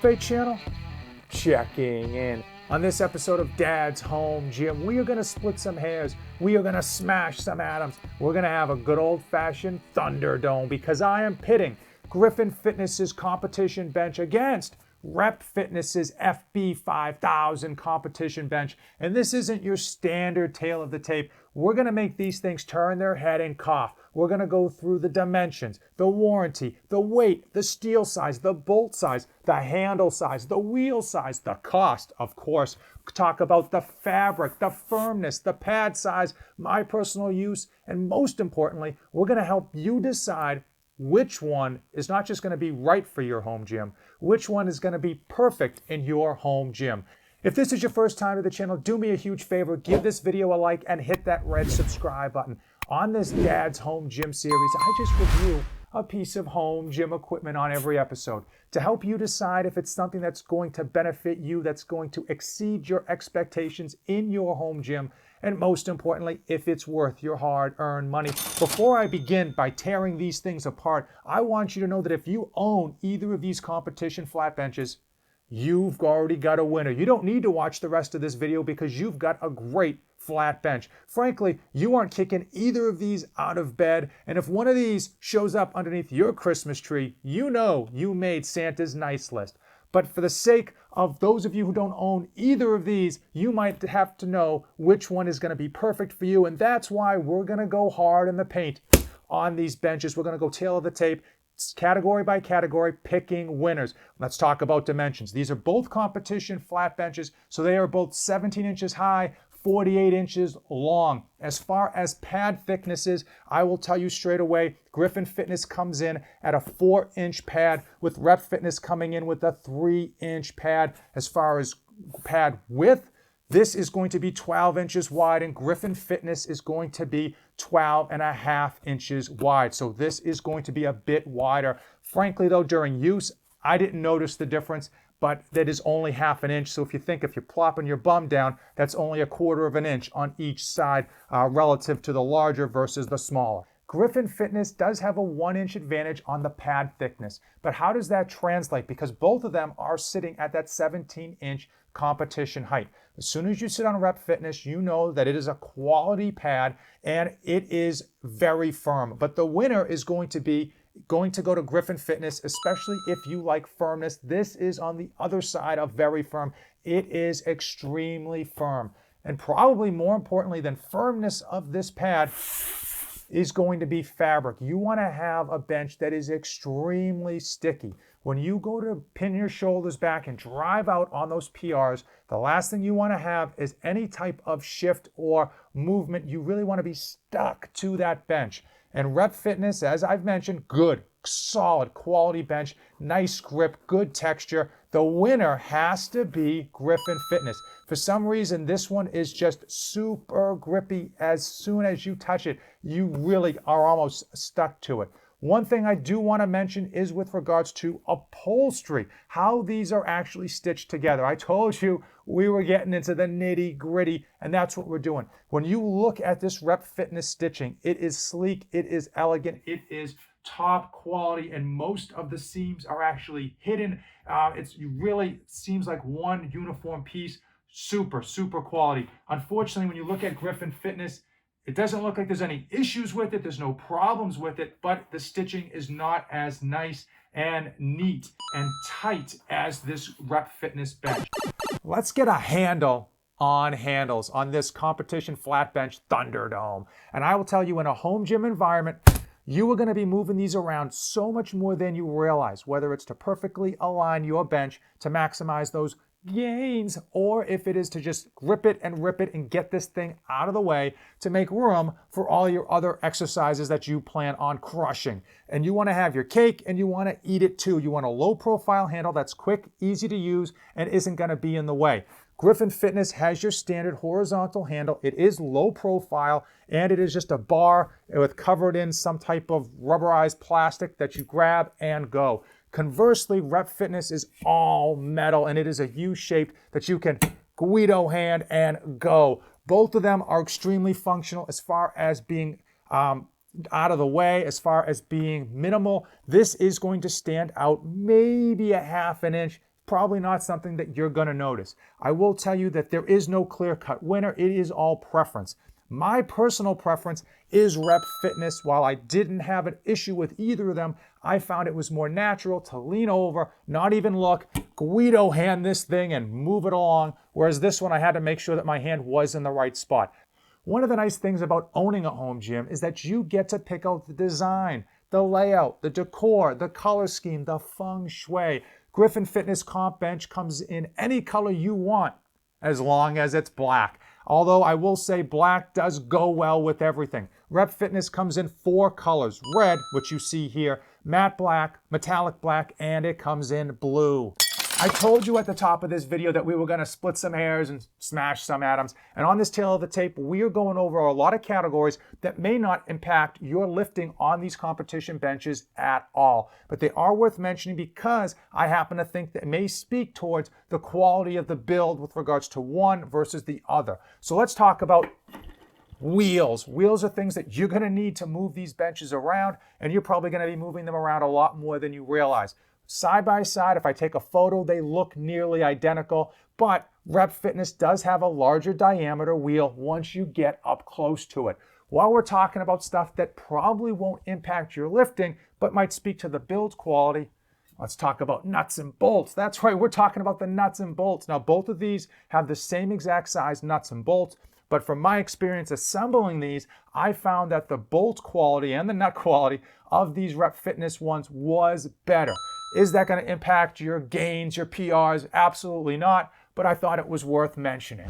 Clickbait channel? Checking in. On this episode of Dad's Home Gym, we are going to split some hairs. We are going to smash some atoms. We're going to have a good old-fashioned Thunderdome because I am pitting Griffin Fitness's competition bench against Rep Fitness's FB 5000 competition bench. And this isn't your standard tale of the tape. We're going to make these things turn their head and cough. We're going to go through the dimensions, the warranty, the weight, the steel size, the bolt size, the handle size, the wheel size, the cost, of course. Talk about the fabric, the firmness, the pad size, my personal use, and most importantly, we're going to help you decide which one is not just going to be right for your home gym, which one is going to be perfect in your home gym. If this is your first time to the channel, do me a huge favor, give this video a like and hit that red subscribe button. On this Dad's Home Gym series, I just review a piece of home gym equipment on every episode to help you decide if it's something that's going to benefit you, that's going to exceed your expectations in your home gym, and most importantly, if it's worth your hard-earned money. Before I begin by tearing these things apart, I want you to know that if you own either of these competition flat benches, you've already got a winner. You don't need to watch the rest of this video because you've got a great flat bench. Frankly, you aren't kicking either of these out of bed, and if one of these shows up underneath your Christmas tree, you know you made Santa's nice list. But for the sake of those of you who don't own either of these, you might have to know which one is going to be perfect for you, and that's why we're going to go hard in the paint on these benches. We're going to go tail of the tape, category by category, picking winners. Let's talk about dimensions. These are both competition flat benches, so they are both 17 inches high, 48 inches long. As far as pad thicknesses, I will tell you straight away, Griffin Fitness comes in at a 4-inch pad, with Rep Fitness coming in with a 3-inch pad. As far as pad width, this is going to be 12 inches wide, and Griffin Fitness is going to be 12.5 inches wide. So this is going to be a bit wider. Frankly, though, during use, I didn't notice the difference, but that is only half an inch. So if you're plopping your bum down, that's only a 1/4 of an inch on each side relative to the larger versus the smaller. Griffin Fitness does have a 1-inch advantage on the pad thickness, but how does that translate? Because both of them are sitting at that 17-inch competition height. As soon as you sit on Rep Fitness, you know that it is a quality pad and it is very firm. But the winner is going to go to Griffin Fitness, especially if you like firmness. This is on the other side of very firm. It is extremely firm. And probably more importantly than firmness of this pad is going to be fabric. You want to have a bench that is extremely sticky. When you go to pin your shoulders back and drive out on those PRs, the last thing you want to have is any type of shift or movement. You really want to be stuck to that bench. And Rep Fitness, as I've mentioned, good, solid, quality bench, nice grip, good texture. The winner has to be Griffin Fitness. For some reason, this one is just super grippy. As soon as you touch it, you really are almost stuck to it. One thing I do want to mention is with regards to upholstery, how these are actually stitched together. I told you we were getting into the nitty gritty, and that's what we're doing. When you look at this Rep Fitness stitching, it is sleek, it is elegant, it is top quality, and most of the seams are actually hidden. It really seems like one uniform piece. Super, super quality. Unfortunately, when you look at Griffin Fitness, it doesn't look like there's any issues with it. There's no problems with it, but the stitching is not as nice and neat and tight as this Rep Fitness bench. Let's get a handle on handles on this competition flat bench Thunderdome. And I will tell you, in a home gym environment, you are going to be moving these around so much more than you realize, whether it's to perfectly align your bench to maximize those gains, or if it is to just grip it and rip it and get this thing out of the way to make room for all your other exercises that you plan on crushing. And you want to have your cake and you want to eat it too. You want a low profile handle that's quick, easy to use, and isn't going to be in the way. Griffin Fitness has your standard horizontal handle. It is low profile, and it is just a bar with covered in some type of rubberized plastic that you grab and go. Conversely, Rep Fitness is all metal, and it is a U-shaped that you can Guido hand and go. Both of them are extremely functional as far as being out of the way, as far as being minimal. This is going to stand out maybe a half an inch probably not something that you're going to notice. I will tell you that there is no clear-cut winner. It is all preference. My personal preference is Rep Fitness. While I didn't have an issue with either of them, I found it was more natural to lean over, not even look, Guido hand this thing and move it along, whereas this one I had to make sure that my hand was in the right spot. One of the nice things about owning a home gym is that you get to pick out the design, the layout, the decor, the color scheme, the feng shui. Griffin Fitness comp bench comes in any color you want, as long as it's black. Although I will say black does go well with everything. Rep Fitness comes in 4 colors: red, which you see here, matte black, metallic black, and it comes in blue. I told you at the top of this video that we were going to split some hairs and smash some atoms. And on this tail of the tape, we are going over a lot of categories that may not impact your lifting on these competition benches at all. But they are worth mentioning because I happen to think that it may speak towards the quality of the build with regards to one versus the other. So let's talk about wheels. Wheels are things that you're going to need to move these benches around, and you're probably going to be moving them around a lot more than you realize. Side by side, if I take a photo, they look nearly identical, but Rep Fitness does have a larger diameter wheel once you get up close to it. While we're talking about stuff that probably won't impact your lifting, but might speak to the build quality, let's talk about nuts and bolts. That's right, we're talking about the nuts and bolts. Now, both of these have the same exact size nuts and bolts, but from my experience assembling these, I found that the bolt quality and the nut quality of these Rep Fitness ones was better. Is that going to impact your gains, your PRs? Absolutely not, but I thought it was worth mentioning.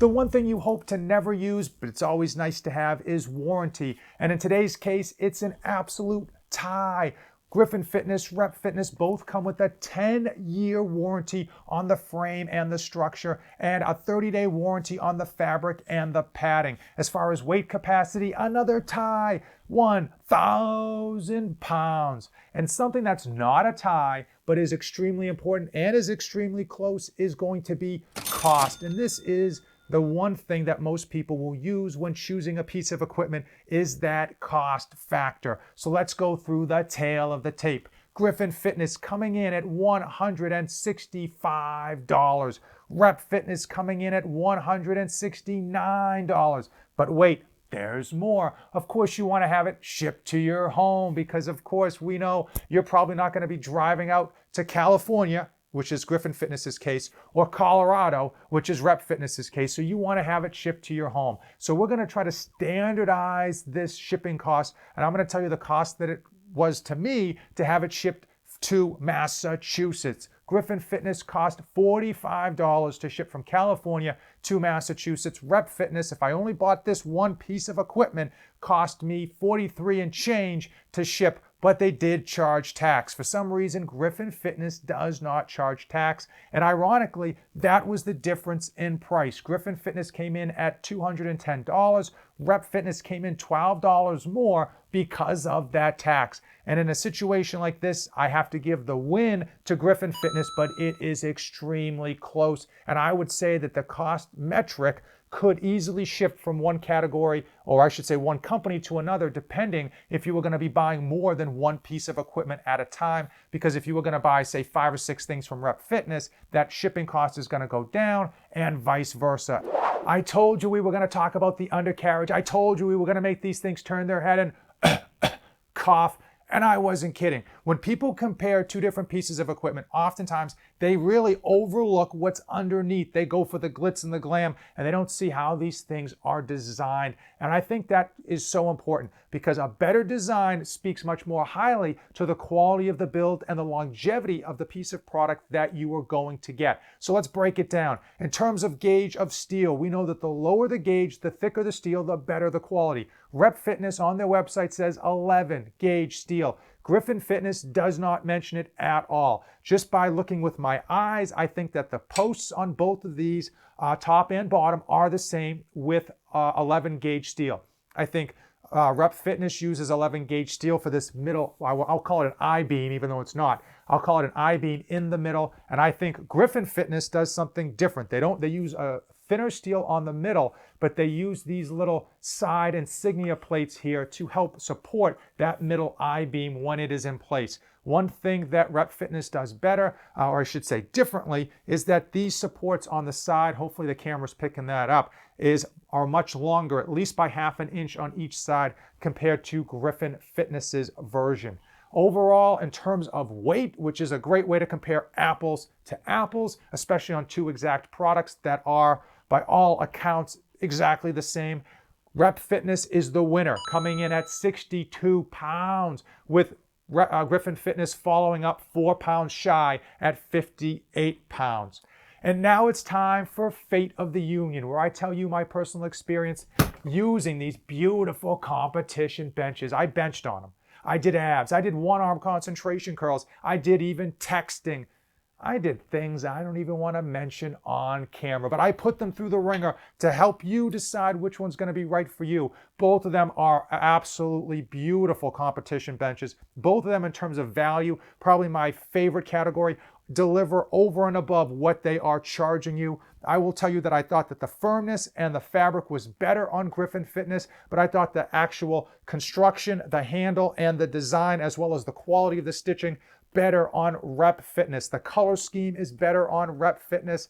The one thing you hope to never use, but it's always nice to have, is warranty. And in today's case, it's an absolute tie. Griffin Fitness, Rep Fitness both come with a 10-year warranty on the frame and the structure, and a 30-day warranty on the fabric and the padding. As far as weight capacity, another tie, 1,000 pounds. And something that's not a tie, but is extremely important and is extremely close, is going to be cost. And this is the one thing that most people will use when choosing a piece of equipment, is that cost factor. So let's go through the tail of the tape. Griffin Fitness coming in at $165. Rep Fitness coming in at $169. But wait, there's more. Of course, you want to have it shipped to your home because, of course, we know you're probably not going to be driving out to California, which is Griffin Fitness's case, or Colorado, which is Rep Fitness's case. So you want to have it shipped to your home. So we're going to try to standardize this shipping cost, and I'm going to tell you the cost that it was to me to have it shipped to Massachusetts. Griffin Fitness cost $45 to ship from California to Massachusetts. Rep Fitness, if I only bought this one piece of equipment, cost me $43 and change to ship, but they did charge tax. For some reason, Griffin Fitness does not charge tax, and ironically, that was the difference in price. Griffin Fitness came in at $210. Rep Fitness came in $12 more because of that tax. And in a situation like this, I have to give the win to Griffin Fitness, but it is extremely close. And I would say that the cost metric could easily shift from one category, or I should say one company, to another, depending if you were going to be buying more than one piece of equipment at a time. Because if you were going to buy, say, 5 or 6 things from Rep Fitness, that shipping cost is going to go down, and vice versa. I told you we were going to talk about the undercarriage. I told you we were going to make these things turn their head and cough. And I wasn't kidding. When people compare two different pieces of equipment, oftentimes they really overlook what's underneath. They go for the glitz and the glam, and they don't see how these things are designed. And I think that is so important because a better design speaks much more highly to the quality of the build and the longevity of the piece of product that you are going to get. So let's break it down. In terms of gauge of steel, we know that the lower the gauge, the thicker the steel, the better the quality. Rep Fitness on their website says 11 gauge steel. Griffin Fitness does not mention it at all. Just by looking with my eyes, I think that the posts on both of these, top and bottom, are the same with 11 gauge steel. I think Rep Fitness uses 11 gauge steel for this middle, I'll call it an I-beam, even though it's not. I'll call it an I-beam in the middle, and I think Griffin Fitness does something different. They use a thinner steel on the middle, but they use these little side insignia plates here to help support that middle I-beam when it is in place. One thing that Rep Fitness does better, or I should say differently, is that these supports on the side, hopefully the camera's picking that up, are much longer, at least by half an inch on each side compared to Griffin Fitness's version. Overall, in terms of weight, which is a great way to compare apples to apples, especially on two exact products that are, by all accounts, exactly the same, Rep Fitness is the winner, coming in at 62 pounds, with Griffin Fitness following up 4 pounds shy at 58 pounds. And now it's time for Fate of the Union, where I tell you my personal experience using these beautiful competition benches. I benched on them. I did abs. I did one-arm concentration curls. I did even texting. I did things I don't even want to mention on camera, but I put them through the ringer to help you decide which one's going to be right for you. Both of them are absolutely beautiful competition benches. Both of them, in terms of value, probably my favorite category, deliver over and above what they are charging you. I will tell you that I thought that the firmness and the fabric was better on Griffin Fitness, but I thought the actual construction, the handle, and the design, as well as the quality of the stitching, better on Rep Fitness. The color scheme is better on Rep Fitness.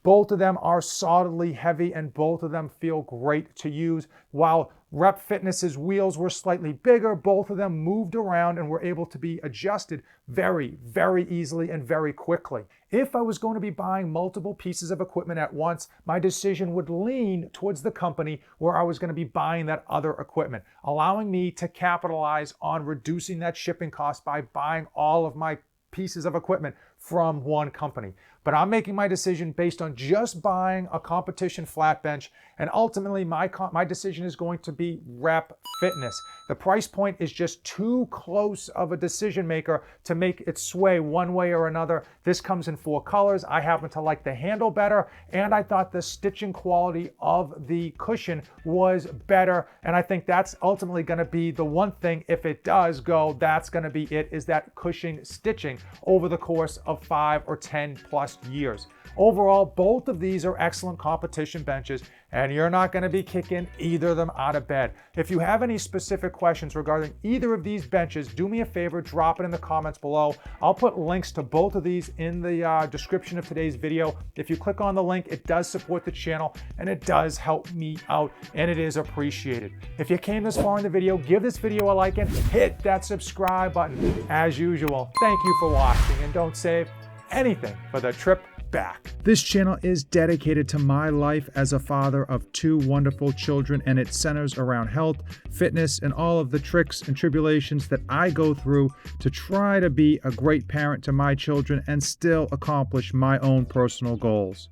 Both of them are solidly heavy, and both of them feel great to use. While Rep Fitness's wheels were slightly bigger, both of them moved around and were able to be adjusted very, very easily and very quickly. If I was going to be buying multiple pieces of equipment at once, my decision would lean towards the company where I was going to be buying that other equipment, allowing me to capitalize on reducing that shipping cost by buying all of my pieces of equipment from one company. But I'm making my decision based on just buying a competition flat bench, and ultimately my decision is going to be Rep Fitness. The price point is just too close of a decision maker to make it sway one way or another. This comes in 4 colors. I happen to like the handle better, and I thought the stitching quality of the cushion was better, and I think that's ultimately going to be the one thing, if it does go, that's going to be it, is that cushion stitching over the course of 5 or 10 plus years. Overall, both of these are excellent competition benches, and you're not going to be kicking either of them out of bed. If you have any specific questions regarding either of these benches, do me a favor, drop it in the comments below. I'll put links to both of these in the description of today's video. If you click on the link, it does support the channel, and it does help me out, and it is appreciated. If you came this far in the video, give this video a like and hit that subscribe button. As usual, thank you for watching, and don't save anything for the trip back. This channel is dedicated to my life as a father of 2 wonderful children, and it centers around health, fitness, and all of the tricks and tribulations that I go through to try to be a great parent to my children and still accomplish my own personal goals.